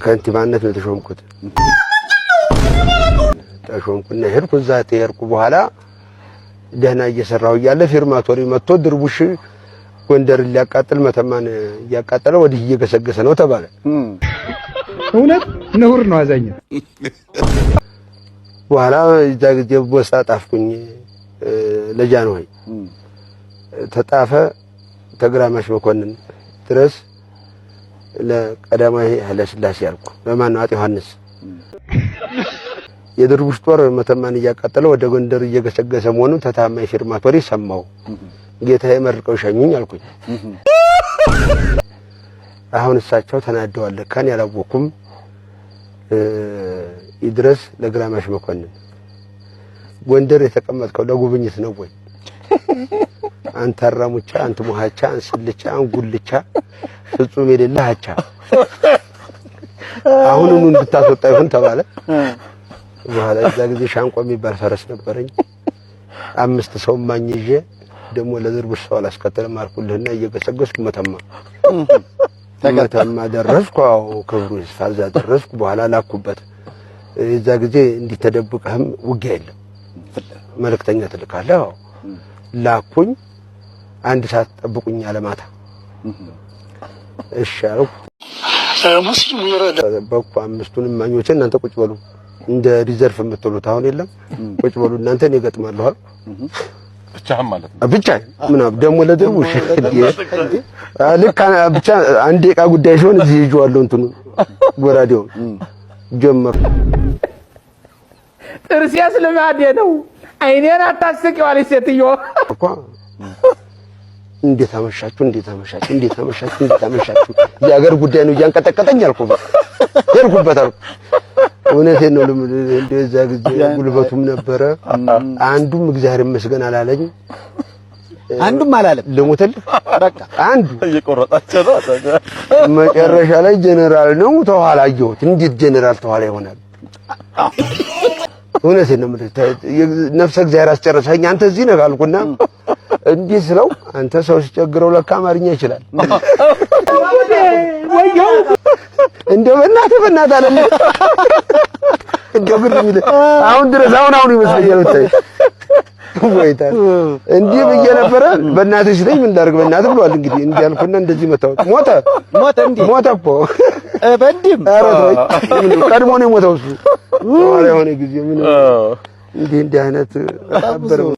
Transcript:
ከንቲባነት ነው ተሾምኩት። ተሾምኩና ሄድኩ። እዛ ተሄድኩ በኋላ ደህና እየሰራሁ እያለ ፊርማቶሪ መጥቶ ድርቡሽ ጎንደር ሊያቃጥል መተማን እያቃጠለ ወዲህ እየገሰገሰ ነው ተባለ። እውነት ነውር ነው አዛኝ። በኋላ እዛ ጊዜ ቦሳ ጣፍኩኝ ለጃንሆይ ተጣፈ ተግራማሽ መኮንን ድረስ ለቀዳማዊ ኃይለ ሥላሴ ያልኩ ለማን አጤ ዮሐንስ የድርቡሽ ጦር መተማን እያቃጠለ ወደ ጎንደር እየገሰገሰ መሆኑን ተታማኝ ፊርማቶሪ ሰማው። ጌታዬ መርቀው ሸኙኝ አልኩኝ። አሁን እሳቸው ተናደዋል። ለካን ያላወኩም ይድረስ ለግራማሽ መኮንን ጎንደር የተቀመጥከው ለጉብኝት ነው ወይ? አንተ አራሙቻ፣ አንተ ሙሃቻ፣ አንስልቻ፣ አንጉልቻ ፍጹም የሌለ አቻ አሁንም እንድታስወጣ ይሁን ተባለ። በኋላ እዛ ጊዜ ሻንቆ የሚባል ፈረስ ነበረኝ። 5 ሰው ማኝ ይዤ ደግሞ ለድርቡሽ ሰው አላስከተለም አልኩልህና እየገሰገስኩ መተማ ደረስኩ። አዎ ክብሩ ይስፋ እዛ ደረስኩ። በኋላ ላኩበት። እዛ ጊዜ እንዲተደብቀህም ውጊያ የለም መልእክተኛ ትልካለህ። አዎ ላኩኝ። 1 ሰዓት ጠብቁኝ አለ ማታ። እሺ አልኩ። ሙስሊሙ ይረዳ በቁ 5ቱንም ማኞች እናንተ ቁጭ በሉ እንደ ሪዘርቭ የምትሉት አሁን የለም ቁጭ በሉ እናንተ እኔ እገጥማለሁ አልኩ። ብቻህን ማለት ነው? ብቻዬን ምናምን ደግሞ ለድርቡሽ ልክ ብቻ 1 ደቂቃ ጉዳይ ሲሆን እዚህ ይዤዋለሁ እንትኑ ጎራዴውን ጀመርኩ። ጥርሴስ ልማዴ ነው። አይኔን አታስቂው አለች ሴትዮ። እንዴት አመሻችሁ የአገር ጉዳይ ነው እያንቀጠቀጠኝ አልኩ። ሄድኩበት አልኩ። እውነቴን ነው። እንደዛ ጊዜ ጉልበቱም ነበረ። አንዱም እግዚአብሔር ይመስገን አላለኝ። አንዱም አላለም። ልሙትልህ በቃ አንዱ እየቆረጣቸው ነው። መጨረሻ ላይ ጀነራል ነው ተኋላ አየሁት። እንዴት ጀነራል ተኋላ ይሆናል? እውነቴን ነው። ነፍሰ እግዚአብሔር አስጨረሰኝ። አንተ እዚህ ነህ አልኩና እንዲህ ስለው አንተ ሰው ሲቸግረው ለካ አማርኛ ይችላል። እንደው በእናትህ አይደለም እንደው ግር የሚል አሁን ድረስ አሁን ይመስለኛል ብታይ ወይታ እንዲህ ብዬ ነበረ። በእናትህ ሲለኝ ምን ላድርግ በእናትህ ብሏል። እንግዲህ እንዲህ አልኩና እንደዚህ መታወቅ ሞተ እኮ በእንዲህም ኧረ ተወኝ። ቀድሞ ነው የሞተው እሱ። የሆነ ጊዜ ምን እንዲህ አይነት አበረው